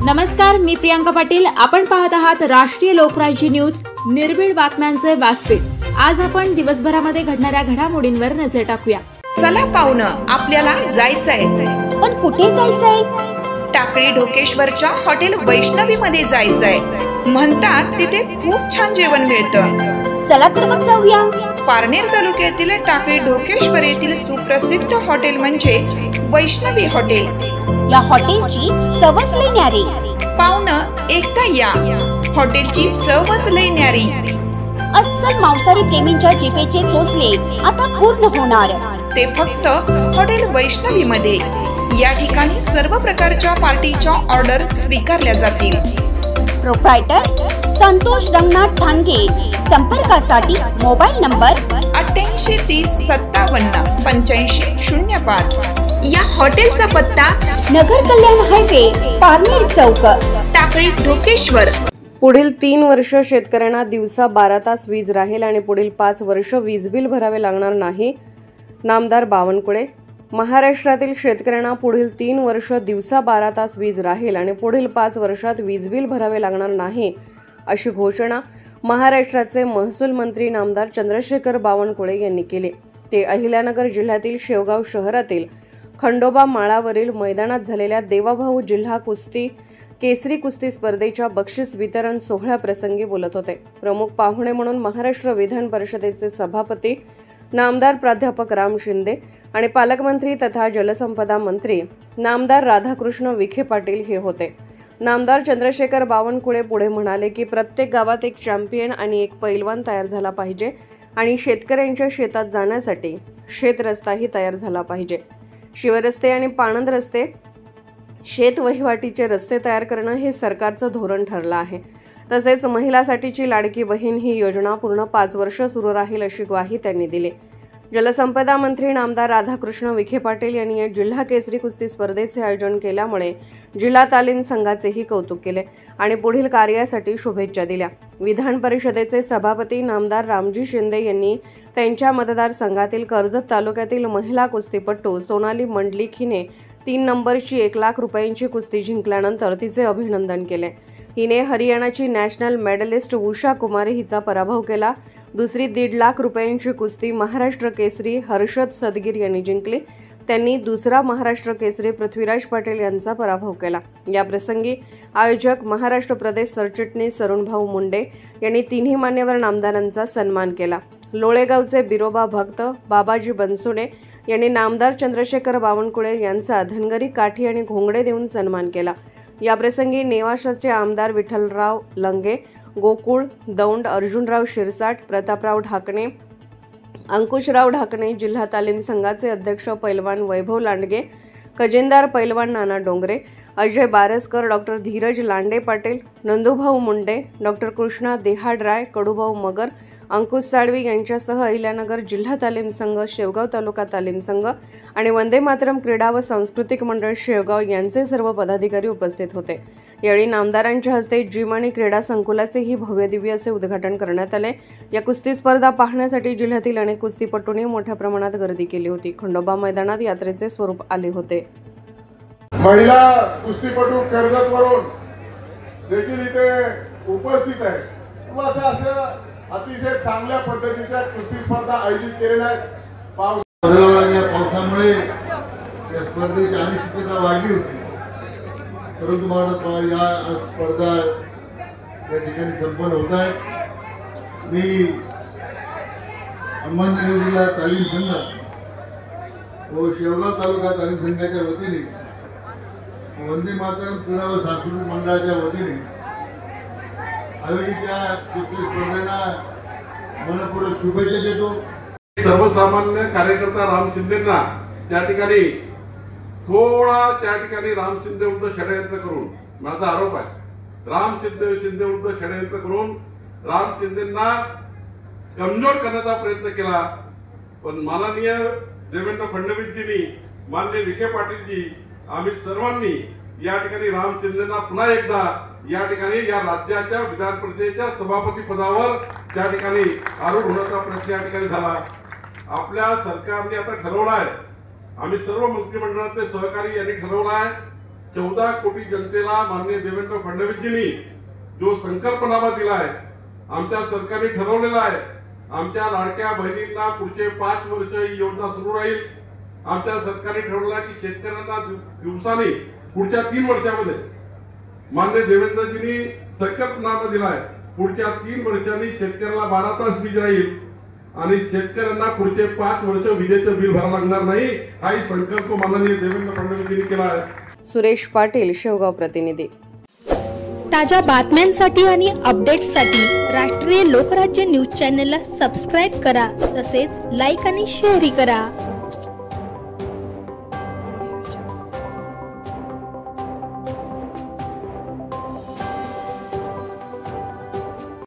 नमस्कार, मी प्रियांका पाटील. आपण पाहत आहात राष्ट्रीय लोकराज्य न्यूज, निर्भीड बातम्यांचे व्यासपीठ. आज आपण दिवसभरामध्ये घडणाऱ्या घडामोडींवर नजर टाकूया. चला पाहुणं, आपल्याला जायचंय. पण कुठे जायचंय? टाकळी ढोकेश्वरच्या हॉटेल वैष्णवी मध्ये जायचंय. म्हणतात तिथे खूप छान जेवण मिळतं. चला तर मग जाऊया. पारनेर तालुक्यातील टाकळी ढोकेश्वर येथील सुप्रसिद्ध हॉटेल म्हणजे वैष्णवी हॉटेल. या हॉटेलची चवच लई न्यारी. पाहुणं, एकदा या. हॉटेलची चवच लई न्यारी. अस्सल मांसाहारी प्रेमींच्या जिभेचे चोचले आता पूर्ण होणार. ते फक्त हॉटेल वैष्णवी मध्ये. या ठिकाणी सर्व प्रकारच्या पार्टीच्या ऑर्डर स्वीकारल्या जातील. प्रोप्रायटर संतोष रंगनाथ ठाणगे. संपर्कासाठी मोबाईल नंबर 8830578505. या हॉटेलचा पत्ता नगर कल्याण हायवे, पारनेर चौक, टाकळी ढोकेश्वर. पुढील 3 वर्ष शेतकऱ्यांना दिवसा 12 तास वीज राहील आणि पुढील 5 वर्ष वीज बिल भरावे लागणार नाही. नामदार बावनकुळे. महाराष्ट्रातील शेतकऱ्यांना पुढील 3 वर्ष दिवसा 12 तास वीज राहील आणि पुढील 5 वर्षात वीज बिल भरावे लागणार नाही, अशी घोषणा महाराष्ट्राचे महसूल मंत्री नामदार चंद्रशेखर बावनकुळे यांनी केली. ते अहिल्यानगर जिल्ह्यातील शेवगाव शहरातील खंडोबा माळावरील मैदानात झालेल्या देवाभाऊ जिल्हा कुस्ती केसरी कुस्ती स्पर्धेच्या बक्षीस वितरण सोहळ्याप्रसंगी बोलत होते. प्रमुख पाहुणे म्हणून महाराष्ट्र विधान परिषदेचे सभापती नामदार प्राध्यापक राम शिंदे आणि पालकमंत्री तथा जलसंपदा मंत्री नामदार राधाकृष्ण विखे पाटील हे होते. नामदार चंद्रशेखर बावनकुळे पुढे म्हणाले की प्रत्येक गावात एक चॅम्पियन आणि एक पैलवान तयार झाला पाहिजे आणि शेतकऱ्यांच्या शेतात जाण्यासाठी शेतरस्ताही तयार झाला पाहिजे. शिवरस्ते आणि पाणंद रस्ते, शेत वहिवाटीचे रस्ते तयार करणं हे सरकारचं धोरण ठरलं आहे. तसेच महिलांसाठीची लाडकी बहीण ही योजना पूर्ण 5 वर्ष सुरू राहील, अशी ग्वाही त्यांनी दिली. जलसंपदा मंत्री नामदार राधाकृष्ण विखे पाटील यांनी या जिल्हा केसरी कुस्ती स्पर्धेचे आयोजन केल्यामुळे जिल्हा तालीम संघाचेही कौतुक केले आणि पुढील कार्यासाठी शुभेच्छा दिल्या. विधान परिषदेचे सभापती नामदार रामजी शिंदे यांनी त्यांच्या मतदारसंघातील कर्जत तालुक्यातील महिला कुस्तीपटू सोनाली मंडलिक हिने 3 नंबरची 1 लाख रुपयांची कुस्ती जिंकल्यानंतर तिचे अभिनंदन केले. हिने हरियाणाची नॅशनल मेडलिस्ट उषा कुमारी हिचा पराभव केला. दुसरी 1.5 लाख रुपयांची कुस्ती महाराष्ट्र केसरी हर्षद सदगीर यांनी जिंकली. त्यांनी दुसरा महाराष्ट्र केसरी पृथ्वीराज पाटील यांचा पराभव केला. या प्रसंगी आयोजक महाराष्ट्र प्रदेश सरचिटणीस अरुणभाऊ मुंडे यांनी तिन्ही मान्यवर नामदारांचा सन्मान केला. लोळेगावचे बिरोबा भक्त बाबाजी बनसोडे यांनी नामदार चंद्रशेखर बावनकुळे यांचा धनगरी काठी आणि घोंगडे देऊन सन्मान केला. याप्रसंगी नेवाशाचे आमदार विठ्ठलराव लंगे, गोकुळ दौंड, अर्जुनराव शिरसाट, प्रतापराव ढाकणे, अंकुशराव ढाकणे, जिल्हा तालीम संघाचे अध्यक्ष पैलवान वैभव लांडगे, खजिनदार पैलवान नाना डोंगरे, अजय बारसकर, डॉक्टर धीरज लांडे पाटील, नंदूभाऊ मुंडे, डॉक्टर कृष्णा देहाडराय, कडूभाऊ मगर, अंकुश साळवी यांच्यासह अहिल्यानगर जिल्हा तालीम संघ, शेवगाव तालुका तालीम संघ आणि वंदे मातरम क्रीडा व सांस्कृतिक मंडळ शेवगाव यांचे सर्व पदाधिकारी उपस्थित होते. यावेळी नामदारांच्या हस्ते जिम आणि क्रीडा संकुलाचेही भव्यदिव्य असे उद्घाटन करण्यात आले. या कुस्ती स्पर्धा पाहण्यासाठी जिल्ह्यातील अनेक कुस्तीपटूंनी मोठ्या प्रमाणात गर्दी केली होती. खंडोबा मैदानात यात्रेचे स्वरूप आले होते. महिला कुस्तीपटू कर्जतवरून देखील इथे उपस्थित आहे. असं अतिशय चांगल्या पद्धतीच्या कुस्ती स्पर्धा आयोजित केलेल्या आहेत. पावसामुळे या स्पर्धेची अनिश्चितता वाढली होती, परंतु या स्पर्धा या ठिकाणी संपन्न होत आहे. मी अहमदनगर जिल्हा तालीम संघ व शेवगाव तालुका तालीम संघाच्या वतीने वंदे मातरम क्रीडा व सांस्कृतिक मंडळाच्या वतीने आयोजित या कुस्ती स्पर्धेला मनपूर्वक शुभेच्छा देतो. सर्वसामान्य कार्यकर्ता राम शिंदेंना त्या ठिकाणी राम शिंदे विरुद्ध षडयंत्र करून, माझा आरोप आहे, राम शिंदे विरुद्ध षडयंत्र करून राम शिंदेंना कमजोर करण्याचा प्रयत्न केला. पण माननीय देवेंद्र फडणवीसजींनी, माननीय विखे पाटीलजी, आम्ही सर्वांनी या ठिकाणी राम शिंदेंना पुन्हा एकदा या ठिकाणी या राज्याच्या विधान परिषदेच्या सभापती पदावर त्या ठिकाणी आरूढ होण्याचा प्रयत्न या ठिकाणी झाला. आपल्या सरकारने आता ठरवलं आहे, आम्ही सर्व मंत्रिमंडळाचे सहकारी यांनी ठरवलं आहे 14 कोटी जनतेला माननीय देवेंद्र फडणवीसजींनी जो संकल्पनामा दिलाय, आमच्या सरकारने ठरवलेला आहे, आमच्या लाडक्या बहिणींना पुढचे 5 वर्ष ही योजना सुरू राहील. आमच्या सरकारने ठरवलं की शेतकऱ्यांना दिवसानी पुढच्या 3 वर्षामध्ये माननीय देवेंद्रजींनी संकल्पनामा दिलाय, पुढच्या 3 वर्षांनी शेतकऱ्याला 12 तास वीज राहील आणि शेतकऱ्यांना पुढचे 5 वर्ष विजेचं बिल भरावं लागणार नाही. हाही संकल्प माननीय देवेंद्र फडणवीसजींनी केला आहे. सुरेश पाटील, शेवगाव प्रतिनिधी. ताज्या बातम्यांसाठी आणि अपडेट्ससाठी राष्ट्रीय लोकराज्य न्यूज चॅनलला सबस्क्राईब करा, तसेच लाईक आणि शेअरही करा.